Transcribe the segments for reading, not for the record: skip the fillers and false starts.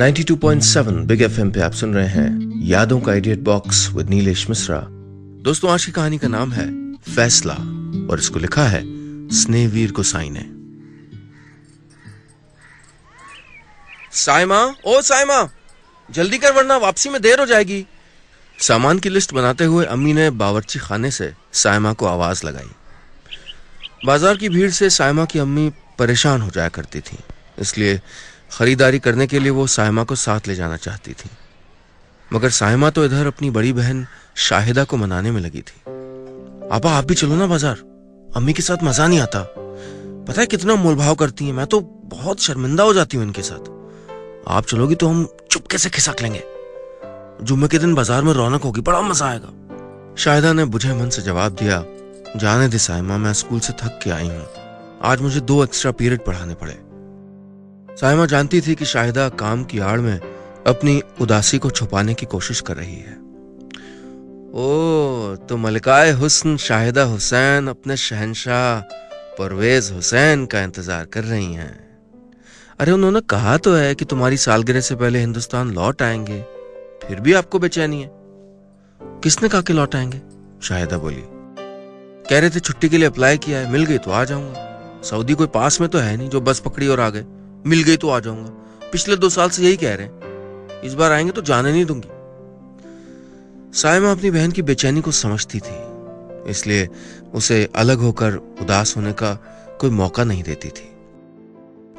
92.7 big FM पे आप सुन रहे हैं यादों का idiot box with Nilesh Mishra. दोस्तों, आज की कहानी का नाम है फैसला और इसको लिखा है स्नेहवीर गोसाई ने। साइमा, ओ साइमा, जल्दी कर वरना वापसी में देर हो जाएगी। सामान की लिस्ट बनाते हुए अम्मी ने बावर्ची खाने से साइमा को आवाज लगाई। बाजार की भीड़ से साइमा की अम्मी परेशान हो जाया करती थी, इसलिए खरीदारी करने के लिए वो साइमा को साथ ले जाना चाहती थी। मगर साइमा तो इधर अपनी बड़ी बहन शाहिदा को मनाने में लगी थी। आपा, आप भी चलो ना बाजार, अम्मी के साथ मजा नहीं आता। पता है कितना मोलभाव करती हैं, मैं तो बहुत शर्मिंदा हो जाती हूँ इनके साथ। आप चलोगी तो हम चुपके से खिसक लेंगे। जुम्मे के दिन बाजार में रौनक होगी, बड़ा मजा आएगा। शाहिदा ने बुझे मन से जवाब दिया, जाने दे साइमा, मैं स्कूल से थक के आई हूँ, आज मुझे 2 एक्स्ट्रा पीरियड पढ़ाने पड़े। साइमा जानती थी कि शाहिदा काम की आड़ में अपनी उदासी को छुपाने की कोशिश कर रही है। ओ, तो मलिकाए हुस्न शाहिदा हुसैन अपने शहंशाह परवेज हुसैन का इंतजार कर रही हैं। अरे, उन्होंने कहा तो है कि तुम्हारी सालगिरह से पहले हिंदुस्तान लौट आएंगे, फिर भी आपको बेचैनी है। किसने कहा कि लौट आएंगे? शाहिदा बोली। कह रहे थे छुट्टी के लिए अप्लाई किया है, मिल गई तो आ जाऊंगा। सऊदी कोई पास में तो है नहीं जो बस पकड़ी और आ गए। मिल गई तो आ जाऊंगा। पिछले 2 साल से यही कह रहे हैं, इस बार आएंगे तो जाने नहीं दूंगी। साइमा अपनी बहन की बेचैनी को समझती थी, इसलिए उसे अलग होकर उदास होने का कोई मौका नहीं देती थी।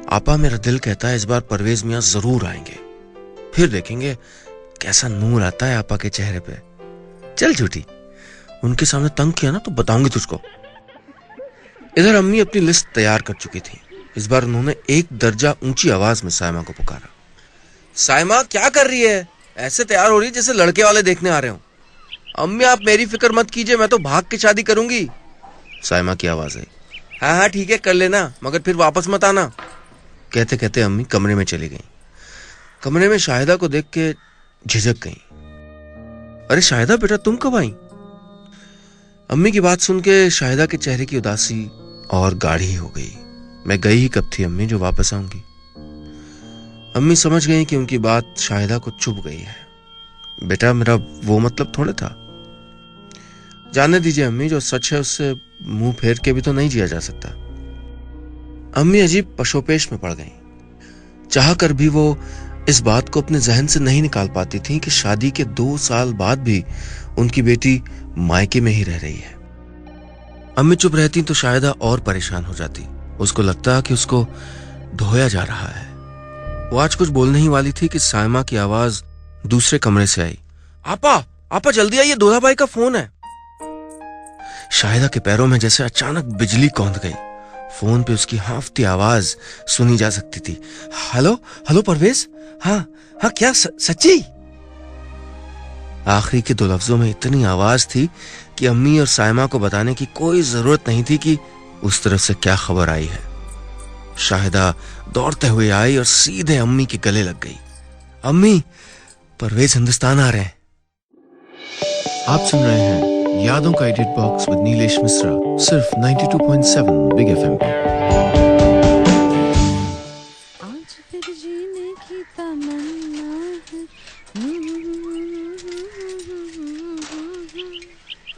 आपा, मेरा दिल कहता है इस बार परवेज मियां जरूर आएंगे, फिर देखेंगे कैसा नूर आता है आपा के चेहरे पे। चल झूठी, उनके सामने तंग किया ना तो बताऊंगी तुझको। इधर अम्मी अपनी लिस्ट तैयार कर चुकी थी। इस बार उन्होंने 1 दर्जा ऊंची आवाज में साइमा को पुकारा। साइमा, क्या कर रही है? ऐसे तैयार हो रही है जैसे लड़के वाले देखने आ रहे हो। अम्मी, आप मेरी फिक्र मत कीजिए, मैं तो भाग के शादी करूंगी। साइमा की आवाज आई। हाँ हाँ ठीक है, कर लेना, मगर फिर वापस मत आना। कहते कहते अम्मी कमरे में चली गई। कमरे में शाहिदा को देख के झिझक गई। अरे शाहिदा बेटा, तुम कब आई? अम्मी की बात सुन के शाहिदा के चेहरे की उदासी और गाढ़ी हो गई। मैं गई ही कब थी अम्मी जो वापस आऊंगी? अम्मी समझ गई कि उनकी बात शाहिदा को चुभ गई है। बेटा, मेरा वो मतलब थोड़े था। जाने दीजिए अम्मी, जो सच है उससे मुंह फेर के भी तो नहीं जिया जा सकता। अम्मी अजीब पशोपेश में पड़ गई। चाह कर भी वो इस बात को अपने जहन से नहीं निकाल पाती थी कि शादी के 2 साल बाद भी उनकी बेटी मायके में ही रह रही है। अम्मी चुप रहती तो शाहिदा और परेशान हो जाती। उसको लगता कि उसको ढोया जा रहा है। वो आज कुछ बोलने ही वाली थी कि साइमा की आवाज दूसरे कमरे से आई। आपा, आपा जल्दी आइए, दोला भाई का फोन है। शाहिदा के पैरों में जैसे अचानक बिजली कौंध गई। फोन पे उसकी हांफती आवाज सुनी जा सकती थी। हेलो हेलो परवेज, हाँ हाँ, क्या सच्ची? आखिरी के 2 लफ्जों में इतनी आवाज थी कि अम्मी और साइमा को बताने की कोई जरूरत नहीं थी कि उस तरफ से क्या खबर आई है। शाहिदा दौड़ते हुए आई और सीधे अम्मी के गले लग गई। अम्मी, परवेज हिंदुस्तान आ रहे हैं। आप सुन रहे हैं यादों का edit box with Nilesh Mishra, सिर्फ 92.7 बिग एफएम पे। आज फिर जीने की तमन्ना है।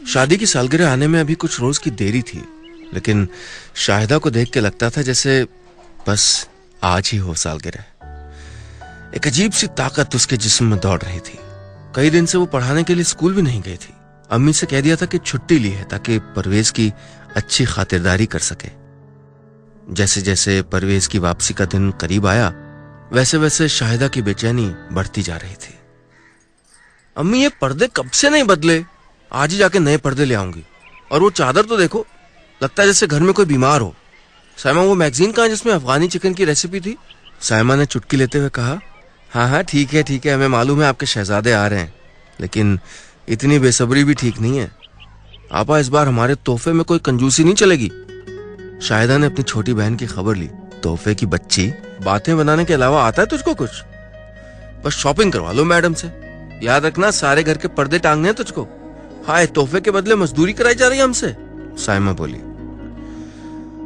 शादी की सालगिरह आने में अभी कुछ रोज की देरी थी, लेकिन शाहिदा को देख के लगता था जैसे बस आज ही हो सालगिरह। एक अजीब सी ताकत उसके जिस्म में दौड़ रही थी। कई दिन से वो पढ़ाने के लिए स्कूल भी नहीं गई थी। अम्मी से कह दिया था कि छुट्टी ली है ताकि परवेज की अच्छी खातिरदारी कर सके। जैसे जैसे परवेज की वापसी का दिन करीब आया, वैसे वैसे शाहिदा की बेचैनी बढ़ती जा रही थी। अम्मी, ये पर्दे कब से नहीं बदले? आज ही जाके नए पर्दे ले आऊंगी। और वो चादर तो देखो, लगता है जैसे घर में कोई बीमार हो। साइमा, वो मैगजीन कहाँ जिसमें अफगानी चिकन की रेसिपी थी? साइमा ने चुटकी लेते हुए कहा। हाँ हाँ ठीक है, हमें मालूम है आपके शहजादे आ रहे हैं, लेकिन इतनी बेसब्री भी ठीक नहीं है। आपा, इस बार हमारे तोहफे में कोई कंजूसी नहीं चलेगी। शाहिदा ने अपनी छोटी बहन की खबर ली। तोहफे की बच्ची, बातें बनाने के अलावा आता है तुझको कुछ? बस शॉपिंग करवा लो मैडम से। याद रखना, सारे घर के पर्दे टांगने हैं तुझको। हाय, तोहफे के बदले मजदूरी कराई जा रही है हमसे, साइमा बोली।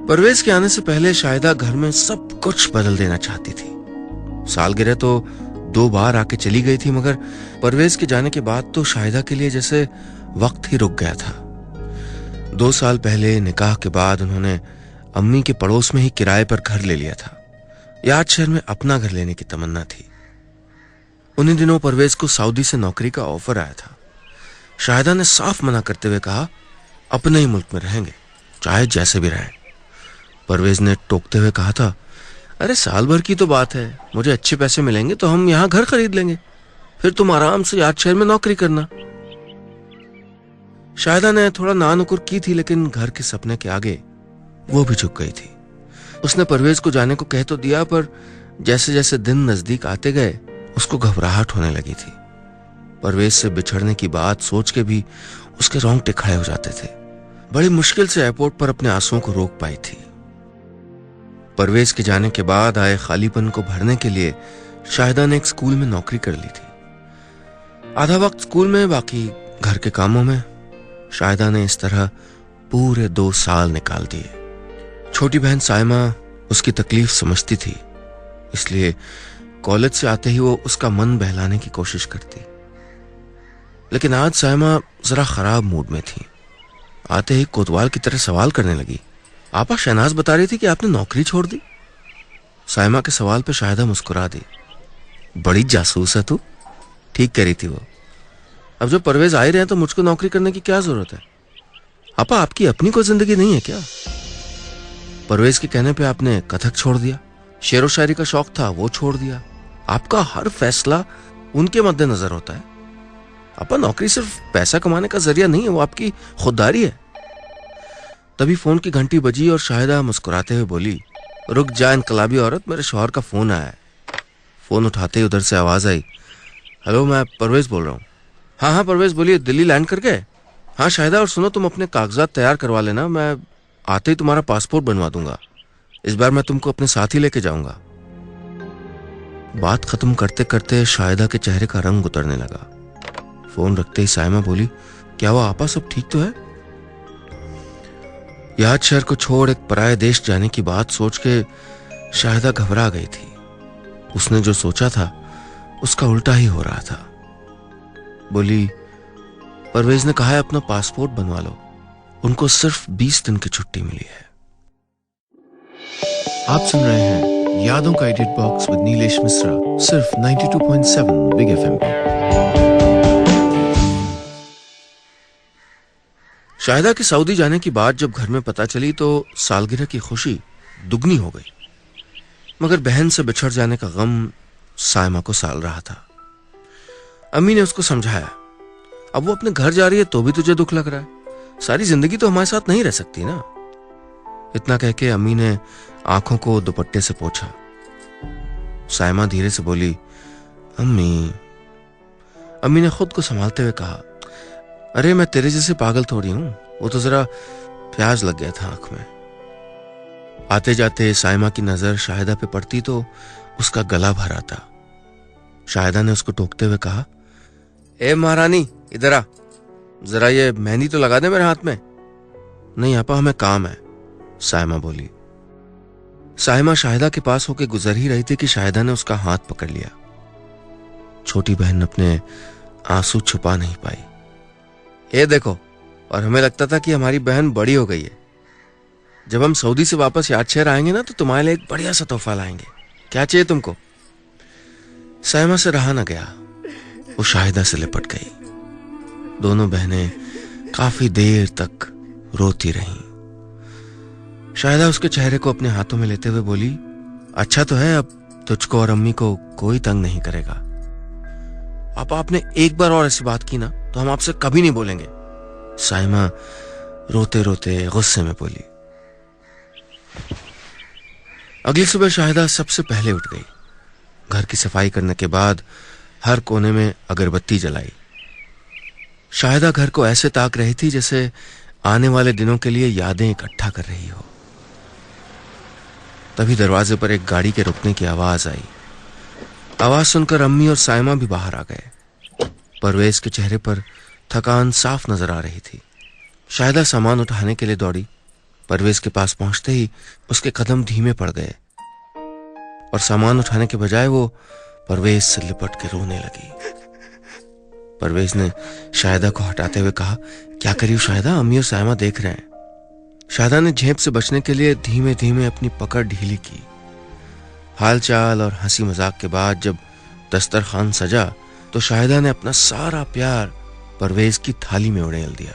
परवेज के आने से पहले शाहिदा घर में सब कुछ बदल देना चाहती थी। सालगिरह तो 2 बार आके चली गई थी, मगर परवेज के जाने के बाद तो शाहिदा के लिए जैसे वक्त ही रुक गया था। 2 साल पहले निकाह के बाद उन्होंने अम्मी के पड़ोस में ही किराए पर घर ले लिया था। याद शहर में अपना घर लेने की तमन्ना थी। उन्हीं दिनों परवेज को सऊदी से नौकरी का ऑफर आया था। शाहिदा ने साफ मना करते हुए कहा, अपने ही मुल्क में रहेंगे, चाहे जैसे भी रहें। परवेज ने टोकते हुए कहा था, अरे साल भर की तो बात है, मुझे अच्छे पैसे मिलेंगे तो हम यहां घर खरीद लेंगे, फिर तुम आराम से याद शहर में नौकरी करना। शाहिदा ने थोड़ा नानुकुर की थी, लेकिन घर के सपने के आगे वो भी झुक गई थी। उसने परवेज को जाने को कह तो दिया, पर जैसे जैसे दिन नजदीक आते गए उसको घबराहट होने लगी थी। परवेज से बिछड़ने की बात सोच के भी उसके रोंगटे खड़े हो जाते थे। बड़ी मुश्किल से एयरपोर्ट पर अपने आंसुओं को रोक पाई थी। परवेज के जाने के बाद आए खालीपन को भरने के लिए शाहिदा ने एक स्कूल में नौकरी कर ली थी। आधा वक्त स्कूल में, बाकी घर के कामों में। शाहिदा ने इस तरह पूरे 2 साल निकाल दिए। छोटी बहन साइमा उसकी तकलीफ समझती थी, इसलिए कॉलेज से आते ही वो उसका मन बहलाने की कोशिश करती। लेकिन आज साइमा जरा खराब मूड में थी। आते ही कोतवाल की तरह सवाल करने लगी, आपा शहनाज बता रही थी कि आपने नौकरी छोड़ दी। साइमा के सवाल पे शाहिदा मुस्कुरा दी, बड़ी जासूस है तू, ठीक करी थी वो। अब जब परवेज आ ही रहे हैं तो मुझको नौकरी करने की क्या जरूरत है? आपा आपकी अपनी कोई जिंदगी नहीं है क्या? परवेज के कहने पे आपने कथक छोड़ दिया, शेरो शायरी का शौक था वो छोड़ दिया। आपका हर फैसला उनके मद्देनजर होता है। आपा नौकरी सिर्फ पैसा कमाने का जरिया नहीं है, वो आपकी खुददारी है। तभी फोन की घंटी बजी और शाहिदा मुस्कुराते हुए बोली, रुक जा इनकलाबी औरत, मेरे शौहर का फोन आया है। फोन उठाते ही उधर से आवाज आई, हेलो मैं परवेज बोल रहा हूँ। हाँ हाँ परवेज बोलिए, दिल्ली लैंड कर गए? हाँ शाहिदा, और सुनो तुम अपने कागजात तैयार करवा लेना, मैं आते ही तुम्हारा पासपोर्ट बनवा दूंगा। इस बार मैं तुमको अपने साथ ही लेके जाऊंगा। बात खत्म करते करते शाहिदा के चेहरे का रंग उतरने लगा। फोन रखते ही साइमा बोली, क्या वो आपा सब ठीक तो है? याद शहर को छोड़ एक पराये देश जाने की बात सोच के शाहिदा घबरा गई थी। उसने जो सोचा था उसका उल्टा ही हो रहा था। बोली, परवेज ने कहा है अपना पासपोर्ट बनवा लो, उनको सिर्फ 20 दिन की छुट्टी मिली है। आप सुन रहे हैं यादों का edit box with Nilesh Mishra, सिर्फ 92.7 बिग एफएम पे। शाहिदा के सऊदी जाने की बात जब घर में पता चली तो सालगिरह की खुशी दुगनी हो गई, मगर बहन से बिछड़ जाने का गम साइमा को साल रहा था। अम्मी ने उसको समझाया, अब वो अपने घर जा रही है तो भी तुझे दुख लग रहा है, सारी जिंदगी तो हमारे साथ नहीं रह सकती ना। इतना कह के अम्मी ने आंखों को दुपट्टे से पोंछा। साइमा धीरे से बोली, अम्मी। अम्मी ने खुद को संभालते हुए कहा, अरे मैं तेरे जैसे पागल थोड़ी हूं, वो तो जरा प्याज लग गया था आंख में। आते जाते साइमा की नजर शाहिदा पे पड़ती तो उसका गला भर आता। शाहिदा ने उसको टोकते हुए कहा, ए महारानी इधर आ, जरा ये मेहंदी तो लगा दे मेरे हाथ में। नहीं आपा हमें काम है, साइमा बोली। साइमा शाहिदा के पास होके गुजर ही रही थी कि शाहिदा ने उसका हाथ पकड़ लिया। छोटी बहन अपने आंसू छुपा नहीं पाई। ये देखो, और हमें लगता था कि हमारी बहन बड़ी हो गई है। जब हम सऊदी से वापस याद शहर आएंगे ना तो तुम्हारे लिए एक बढ़िया सा तोहफा लाएंगे, क्या चाहिए तुमको? साइमा से रहा ना गया, वो शाहिदा से लिपट गई। दोनों बहनें काफी देर तक रोती रहीं। शाहिदा उसके चेहरे को अपने हाथों में लेते हुए बोली, अच्छा तो है, अब तुझको और अम्मी को कोई तंग नहीं करेगा। आपने एक बार और ऐसी बात की ना तो हम आपसे कभी नहीं बोलेंगे, साइमा रोते रोते गुस्से में बोली। अगली सुबह शाहिदा सबसे पहले उठ गई। घर की सफाई करने के बाद हर कोने में अगरबत्ती जलाई। शाहिदा घर को ऐसे ताक रही थी जैसे आने वाले दिनों के लिए यादें इकट्ठा कर रही हो। तभी दरवाजे पर एक गाड़ी के रुकने की आवाज आई। आवाज सुनकर अम्मी और साइमा भी बाहर आ गए। परवेज के चेहरे पर थकान साफ नजर आ रही थी। शाहिदा सामान उठाने के लिए दौड़ी। परवेज के पास पहुंचते ही उसके कदम धीमे पड़ गए और सामान उठाने के बजाय वो परवेज से लिपट के रोने लगी। परवेज ने शाहिदा को हटाते हुए कहा, क्या करी हो शाहिदा, अम्मी और सायमा देख रहे हैं। शाहिदा ने झेप से बचने के लिए धीमे धीमे अपनी पकड़ ढीली की। हालचाल और हंसी मजाक के बाद जब दस्तरखान सजा तो शाहिदा ने अपना सारा प्यार परवेज की थाली में उड़ेल दिया।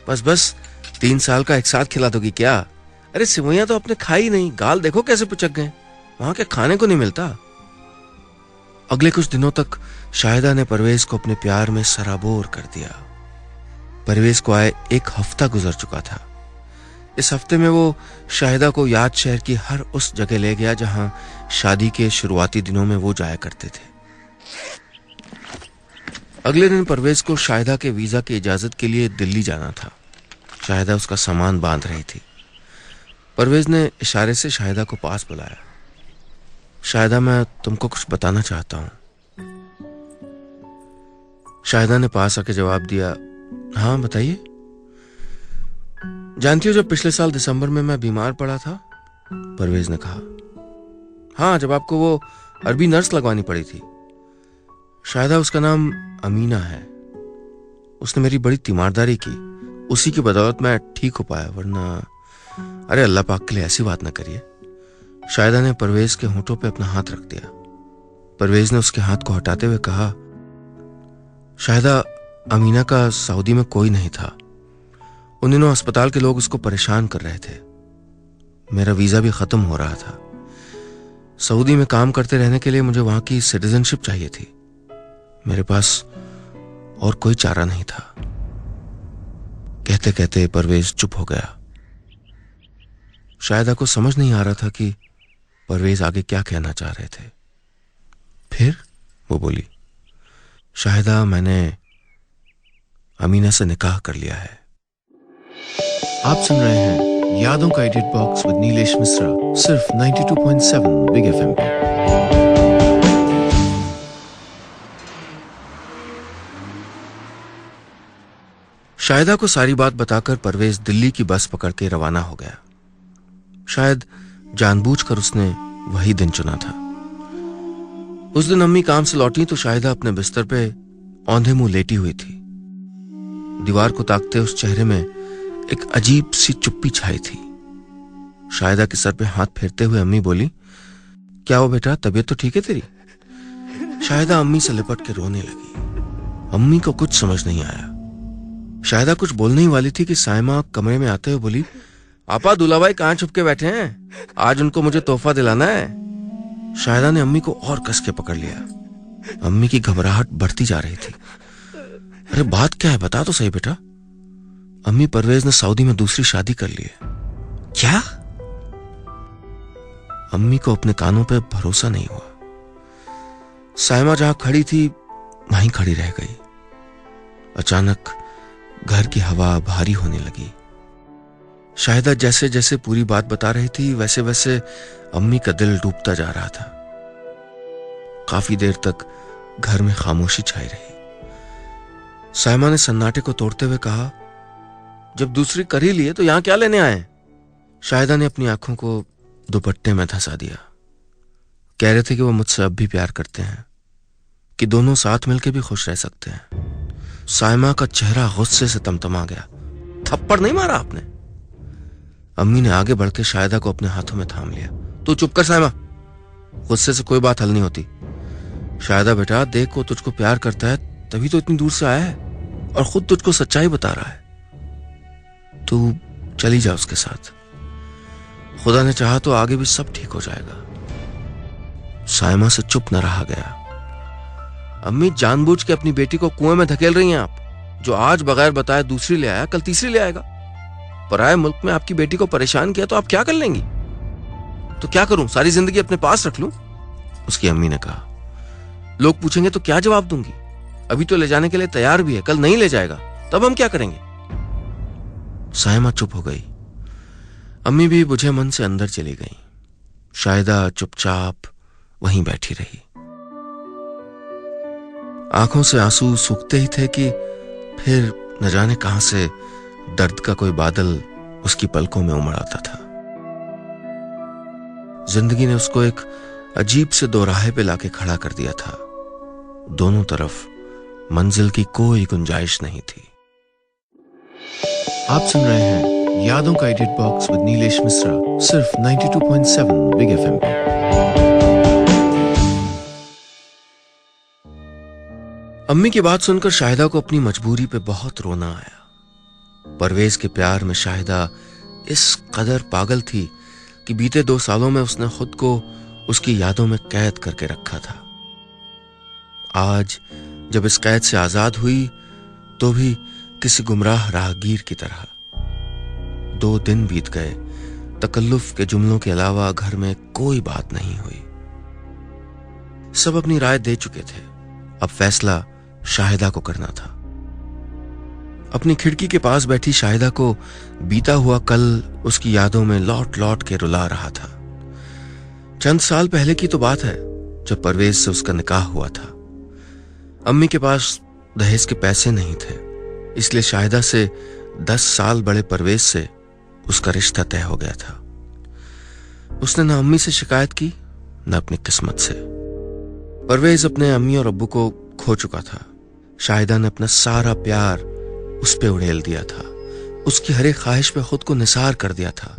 बस बस 3 साल का एक साथ खिला दोगी क्या? अरे सिवैयां तो आपने खाई नहीं, गाल देखो कैसे पुचक गए, वहां के खाने को नहीं मिलता। अगले कुछ दिनों तक शाहिदा ने परवेज को अपने प्यार में सराबोर कर दिया। परवेज को आए 1 हफ्ता गुजर चुका था। इस हफ्ते में वो शाहिदा को याद शहर की हर उस जगह ले गया जहां शादी के शुरुआती दिनों में वो जाया करते थे। अगले दिन परवेज को शाहिदा के वीजा की इजाजत के लिए दिल्ली जाना था। शाहिदा उसका सामान बांध रही थी। परवेज ने इशारे से शाहिदा को पास बुलाया। शाहिदा, मैं तुमको कुछ बताना चाहता हूं। शाहिदा ने पास आके जवाब दिया, हाँ बताइए। जानती हो जब पिछले साल दिसंबर में मैं बीमार पड़ा था? परवेज ने कहा। हाँ, जब आपको वो अरबी नर्स लगवानी पड़ी थी। शाहिदा, उसका नाम अमीना है। उसने मेरी बड़ी तीमारदारी की, उसी की बदौलत मैं ठीक हो पाया, वरना अरे अल्लाह पाक के लिए ऐसी बात ना करिए। शाहिदा ने परवेज के होंठों पे अपना हाथ रख दिया। परवेज ने उसके हाथ को हटाते हुए कहा, शाहिदा, अमीना का सऊदी में कोई नहीं था। उन दिनों अस्पताल के लोग उसको परेशान कर रहे थे। मेरा वीजा भी खत्म हो रहा था। सऊदी में काम करते रहने के लिए मुझे वहां की सिटीजनशिप चाहिए थी। मेरे पास और कोई चारा नहीं था। कहते कहते परवेज चुप हो गया। शाहिदा को समझ नहीं आ रहा था कि परवेज आगे क्या कहना चाह रहे थे। फिर वो बोली, शाहिदा, मैंने अमीना से निकाह कर लिया है। आप सुन रहे हैं यादों का edit box with Nilesh Mishra, सिर्फ 92.7 बिग एफएम पे। शाहिदा को सारी बात बताकर परवेज दिल्ली की बस पकड़ के रवाना हो गया। शायद जानबूझकर उसने वही दिन चुना था। उस दिन अम्मी काम से लौटी तो शाहिदा अपने बिस्तर पे औंधे मुंह लेटी हुई थी। दीवार को ताकते उस चेहरे में एक अजीब सी चुप्पी छाई थी। शाहिदा के सर पे हाथ फेरते हुए अम्मी बोली, क्या हो बेटा, तबीयत तो ठीक है तेरी? शाहिदा अम्मी से लिपट के रोने लगी। अम्मी को कुछ समझ नहीं आया। शाहिदा कुछ बोलने ही वाली थी कि सायमा कमरे में आते हुए बोली, आपा, दूल्हा भाई कहां छुप के बैठे हैं? आज उनको मुझे तोहफा दिलाना है। शाहिदा ने अम्मी को और कस के पकड़ लिया। अम्मी की घबराहट बढ़ती जा रही थी। अरे बात क्या है, बता तो सही बेटा। अम्मी, परवेज ने सऊदी में दूसरी शादी कर ली है। क्या? अम्मी को अपने कानों पे भरोसा नहीं हुआ। सायमा जहां खड़ी थी वहीं खड़ी रह गई। अचानक घर की हवा भारी होने लगी। शाहिदा जैसे जैसे पूरी बात बता रही थी वैसे वैसे अम्मी का दिल डूबता जा रहा था। काफी देर तक घर में खामोशी छाई रही। सायमा ने सन्नाटे को तोड़ते हुए कहा, जब दूसरी कर ही लिए तो यहां क्या लेने आए? शाहिदा ने अपनी आंखों को दुपट्टे में धंसा दिया। कह रहे थे कि वो मुझसे अब भी प्यार करते हैं, कि दोनों साथ मिलकर भी खुश रह सकते हैं। सायमा का चेहरा गुस्से से तमतमा गया। थप्पड़ नहीं मारा आपने? अम्मी ने आगे बढ़ के शाहिदा को अपने हाथों में थाम लिया। तू चुप कर सायमा, गुस्से से कोई बात हल नहीं होती। शाहिदा बेटा, देख, वो तुझको प्यार करता है तभी तो इतनी दूर से आया है और खुद तुझको सच्चाई बता रहा है। तू चली जा उसके साथ। खुदा ने चाहा तो आगे भी सब ठीक हो जाएगा। सायमा से चुप न रहा गया। अम्मी, जानबूझ के अपनी बेटी को कुएं में धकेल रही हैं आप। जो आज बगैर बताए दूसरी ले आया, कल तीसरी ले आएगा। पराये मुल्क में आपकी बेटी को परेशान किया तो आप क्या कर लेंगी? तो क्या करूं, सारी जिंदगी अपने पास रख लूं? उसकी अम्मी ने कहा। लोग पूछेंगे तो क्या जवाब दूंगी? अभी तो ले जाने के लिए तैयार भी है, कल नहीं ले जाएगा, तब हम क्या करेंगे? सायमा चुप हो गई। अम्मी भी बुझे मन से अंदर चली गई। शाहिदा चुपचाप वहीं बैठी रही। आंखों से आंसू सूखते ही थे कि फिर न जाने कहां से दर्द का कोई बादल उसकी पलकों में उमड़ आता था। जिंदगी ने उसको एक अजीब से दोराहे पे लाके खड़ा कर दिया था। दोनों तरफ मंजिल की कोई गुंजाइश नहीं थी। आप सुन रहे हैं यादों का edit box with Nilesh Mishra, सिर्फ 92.7 बिग एफएम पे। अम्मी की बात सुनकर शाहिदा को अपनी मजबूरी पे बहुत रोना आया। परवेज के प्यार में शाहिदा इस कदर पागल थी कि बीते 2 सालों में उसने खुद को उसकी यादों में कैद करके रखा था। आज जब इस कैद से आजाद हुई तो भी किसी गुमराह राहगीर की तरह। 2 दिन बीत गए, तकल्लुफ के जुमलों के अलावा घर में कोई बात नहीं हुई। सब अपनी राय दे चुके थे, अब फैसला शाहिदा को करना था। अपनी खिड़की के पास बैठी शाहिदा को बीता हुआ कल उसकी यादों में लौट लौट के रुला रहा था। चंद साल पहले की तो बात है जब परवेज से उसका निकाह हुआ था। अम्मी के पास दहेज के पैसे नहीं थे, इसलिए शाहिदा से 10 साल बड़े परवेज से उसका रिश्ता तय हो गया था। उसने न अम्मी से शिकायत की न अपनी किस्मत से। परवेज अपने अम्मी और अब्बू को खो चुका था। शाहिदा ने अपना सारा प्यार उस पे उड़ेल दिया था, उसकी हर एक ख्वाहिश पे खुद को निसार कर दिया था,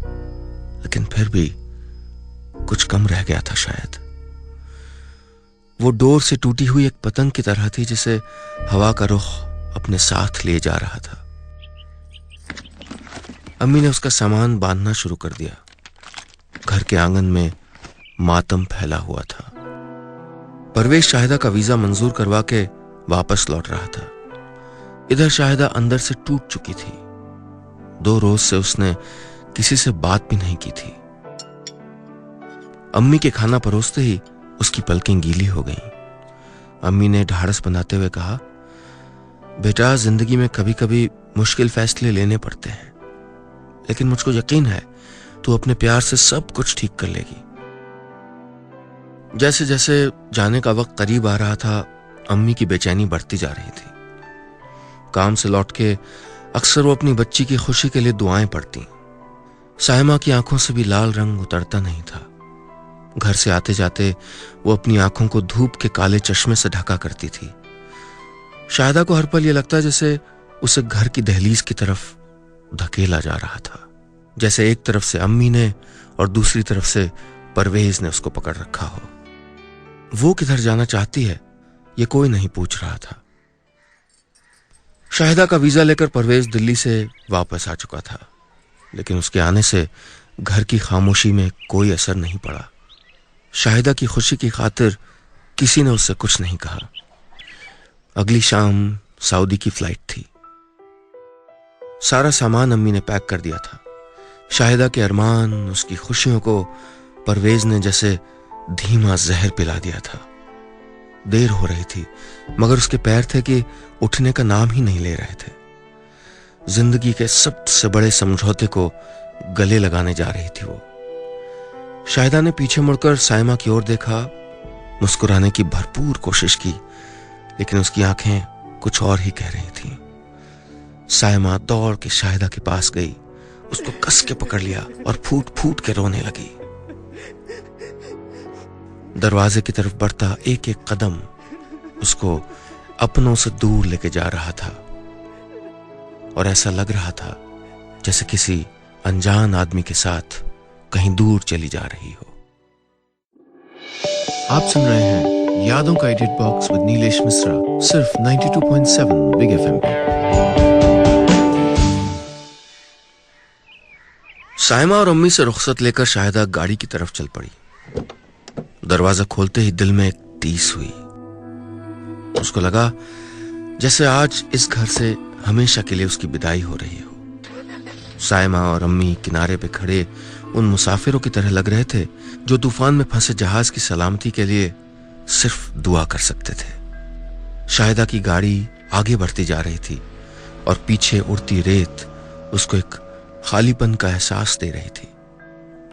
लेकिन फिर भी कुछ कम रह गया था शायद। वो डोर से टूटी हुई एक पतंग की तरह थी जिसे हवा का रुख अपने साथ ले जा रहा था। अम्मी ने उसका सामान बांधना शुरू कर दिया। घर के आंगन में मातम फैला हुआ था। परवेज शाहिदा का वीजा मंजूर करवा के वापस लौट रहा था। इधर शाहिदा अंदर से टूट चुकी थी। 2 रोज से उसने किसी से बात भी नहीं की थी। अम्मी के खाना परोसते ही उसकी पलकें गीली हो गईं। अम्मी ने ढाढ़स बनाते हुए कहा, बेटा, जिंदगी में कभी कभी मुश्किल फैसले लेने पड़ते हैं, लेकिन मुझको यकीन है तू अपने प्यार से सब कुछ ठीक कर लेगी। जैसे जैसे जाने का वक्त करीब आ रहा था, अम्मी की बेचैनी बढ़ती जा रही थी। काम से लौट के अक्सर वो अपनी बच्ची की खुशी के लिए दुआएं पढ़ती। साइमा की आंखों से भी लाल रंग उतरता नहीं था। घर से आते जाते वो अपनी आंखों को धूप के काले चश्मे से ढका करती थी। शाहिदा को हर पल ये लगता जैसे उसे घर की दहलीज की तरफ धकेला जा रहा था, जैसे एक तरफ से अम्मी ने और दूसरी तरफ से परवेज ने उसको पकड़ रखा हो। वो किधर जाना चाहती है ये कोई नहीं पूछ रहा था। शाहिदा का वीजा लेकर परवेज दिल्ली से वापस आ चुका था, लेकिन उसके आने से घर की खामोशी में कोई असर नहीं पड़ा। शाहिदा की खुशी की खातिर किसी ने उससे कुछ नहीं कहा। अगली शाम सऊदी की फ्लाइट थी। सारा सामान अम्मी ने पैक कर दिया था। शाहिदा के अरमान, उसकी खुशियों को परवेज ने जैसे धीमा जहर पिला दिया था। देर हो रही थी, मगर उसके पैर थे कि उठने का नाम ही नहीं ले रहे थे। जिंदगी के सबसे बड़े समझौते को गले लगाने जा रही थी वो। शाहिदा ने पीछे मुड़कर साइमा की ओर देखा, मुस्कुराने की भरपूर कोशिश की, लेकिन उसकी आंखें कुछ और ही कह रही थीं। साइमा दौड़ के शाहिदा के पास गई, उसको कस के पकड़ लिया और फूट फूट के रोने लगी। दरवाजे की तरफ बढ़ता एक एक कदम उसको अपनों से दूर लेके जा रहा था, और ऐसा लग रहा था जैसे किसी अनजान आदमी के साथ कहीं दूर चली जा रही हो। आप सुन रहे हैं यादों का edit box with Nilesh Mishra, सिर्फ 92.7 बिग एफएम पे। साइमा और अम्मी से रुखसत लेकर शाहिदा गाड़ी की तरफ चल पड़ी। दरवाजा खोलते ही दिल में एक टीस हुई। उसको लगा जैसे आज इस घर से हमेशा के लिए उसकी विदाई हो रही हो। साइमा और अम्मी किनारे पे खड़े उन मुसाफिरों की तरह लग रहे थे जो तूफान में फंसे जहाज की सलामती के लिए सिर्फ दुआ कर सकते थे। शाहिदा की गाड़ी आगे बढ़ती जा रही थी और पीछे उड़ती रेत उसको एक खालीपन का एहसास दे रही थी,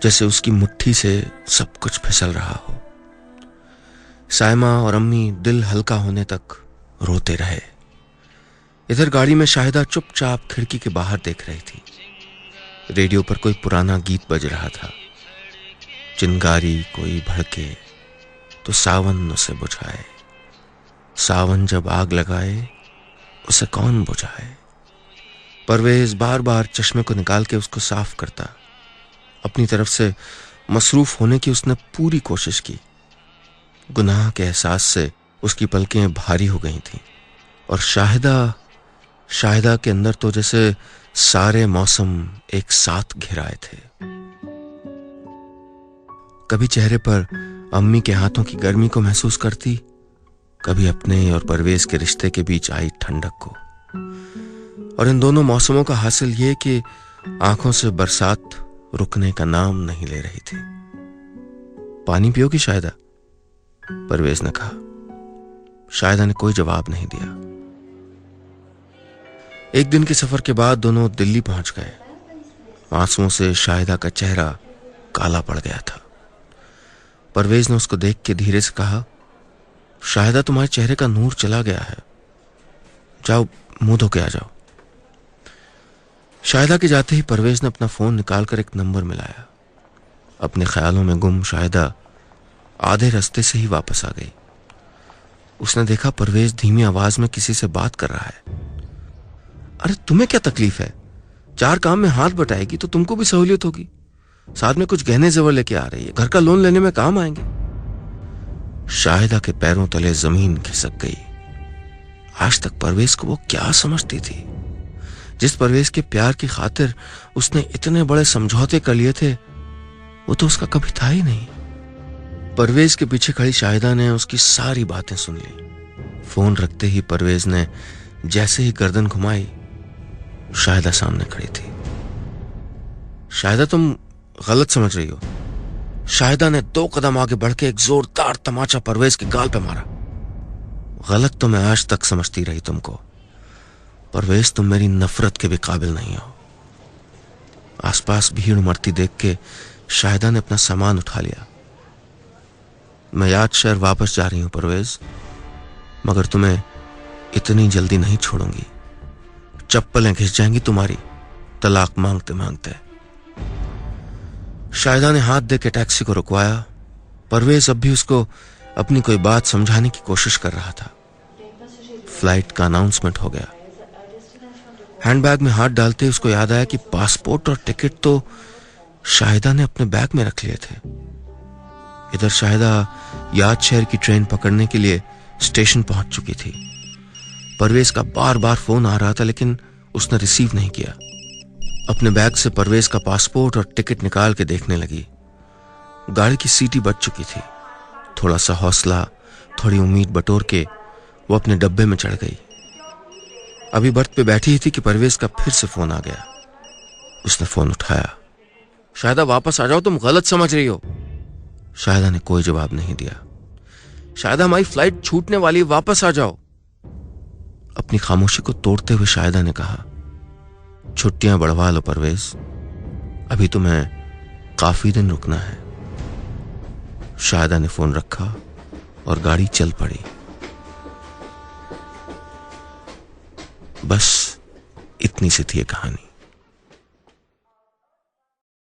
जैसे उसकी मुट्ठी से सब कुछ फिसल रहा हो। साइमा और अम्मी दिल हल्का होने तक रोते रहे। इधर गाड़ी में शाहिदा चुपचाप खिड़की के बाहर देख रही थी। रेडियो पर कोई पुराना गीत बज रहा था। चिंगारी कोई भड़के, तो सावन उसे बुझाए, सावन जब आग लगाए उसे कौन बुझाए। परवेज बार बार चश्मे को निकाल के उसको साफ करता। अपनी तरफ से मसरूफ होने की उसने पूरी कोशिश की। गुनाह के एहसास से उसकी पलकें भारी हो गई थीं और शाहिदा के अंदर तो जैसे सारे मौसम एक साथ घिर आए थे। कभी चेहरे पर अम्मी के हाथों की गर्मी को महसूस करती, कभी अपने और परवेज के रिश्ते के बीच आई ठंडक को। और इन दोनों मौसमों का हासिल ये कि आंखों से बरसात रुकने का नाम नहीं ले रही थी। पानी पियोगी शाहिदा? परवेज ने कहा। शाहिदा ने कोई जवाब नहीं दिया। एक दिन के सफर के बाद दोनों दिल्ली पहुंच गए। आंसुओं से शाहिदा का चेहरा काला पड़ गया था। परवेज ने उसको देख के धीरे से कहा, शाहिदा तुम्हारे चेहरे का नूर चला गया है, जाओ मुंह धो के आ जाओ। शाहिदा के जाते ही परवेज ने अपना फोन निकालकर एक नंबर मिलाया। अपने ख्यालों में गुम शाहिदा आधे रास्ते से ही वापस आ गई। उसने देखा परवेज धीमी आवाज में किसी से बात कर रहा है। अरे तुम्हें क्या तकलीफ है? 4 काम में हाथ बटाएगी तो तुमको भी सहूलियत होगी। साथ में कुछ गहने जेवर लेके आ रही है, घर का लोन लेने में काम आएंगे। शाहिदा के पैरों तले जमीन खिसक गई। आज तक परवेज को वो क्या समझती थी? जिस परवेज के प्यार की खातिर उसने इतने बड़े समझौते कर लिए थे, वो तो उसका कभी था ही नहीं। परवेज के पीछे खड़ी शाहिदा ने उसकी सारी बातें सुन ली। फोन रखते ही परवेज ने जैसे ही गर्दन घुमाई, शाहिदा सामने खड़ी थी। शाहिदा तुम गलत समझ रही हो। शाहिदा ने 2 कदम आगे बढ़ के एक जोरदार तमाचा परवेज के गाल पे मारा। गलत तो मैं आज तक समझती रही तुमको। परवेज तुम मेरी नफरत के भी काबिल नहीं हो। आसपास भीड़ उमड़ती देख के शाहिदा ने अपना सामान उठा लिया। मैं याद शहर वापस जा रही हूं परवेज, मगर तुम्हें इतनी जल्दी नहीं छोड़ूंगी। चप्पलें घिस जाएंगी तुम्हारी तलाक मांगते मांगते। शाहिदा ने हाथ दे के टैक्सी को रुकवाया। परवेज अब भी उसको अपनी कोई बात समझाने की कोशिश कर रहा था। फ्लाइट का अनाउंसमेंट हो गया। हैंडबैग में हाथ डालते उसको याद आया कि पासपोर्ट और टिकट तो शाहिदा ने अपने बैग में रख लिए थे। इधर शाहिदा याद शहर की ट्रेन पकड़ने के लिए स्टेशन पहुंच चुकी थी। परवेज का बार बार फोन आ रहा था, लेकिन उसने रिसीव नहीं किया। अपने बैग से परवेज का पासपोर्ट और टिकट निकाल के देखने लगी। गाड़ी की सीटी बज चुकी थी। थोड़ा सा हौसला, थोड़ी उम्मीद बटोर के वो अपने डब्बे में चढ़ गई। अभी बर्थ पे बैठी ही थी कि परवेज का फिर से फोन आ गया। उसने फोन उठाया। शाहिदा वापस आ जाओ, तुम गलत समझ रही हो। शाहिदा ने कोई जवाब नहीं दिया। शाहिदा हमारी फ्लाइट छूटने वाली, वापस आ जाओ। अपनी खामोशी को तोड़ते हुए शाहिदा ने कहा, छुट्टियां बढ़वा लो परवेज, अभी तुम्हें काफी दिन रुकना है। शाहिदा ने फोन रखा और गाड़ी चल पड़ी। बस इतनी सी थी ये कहानी।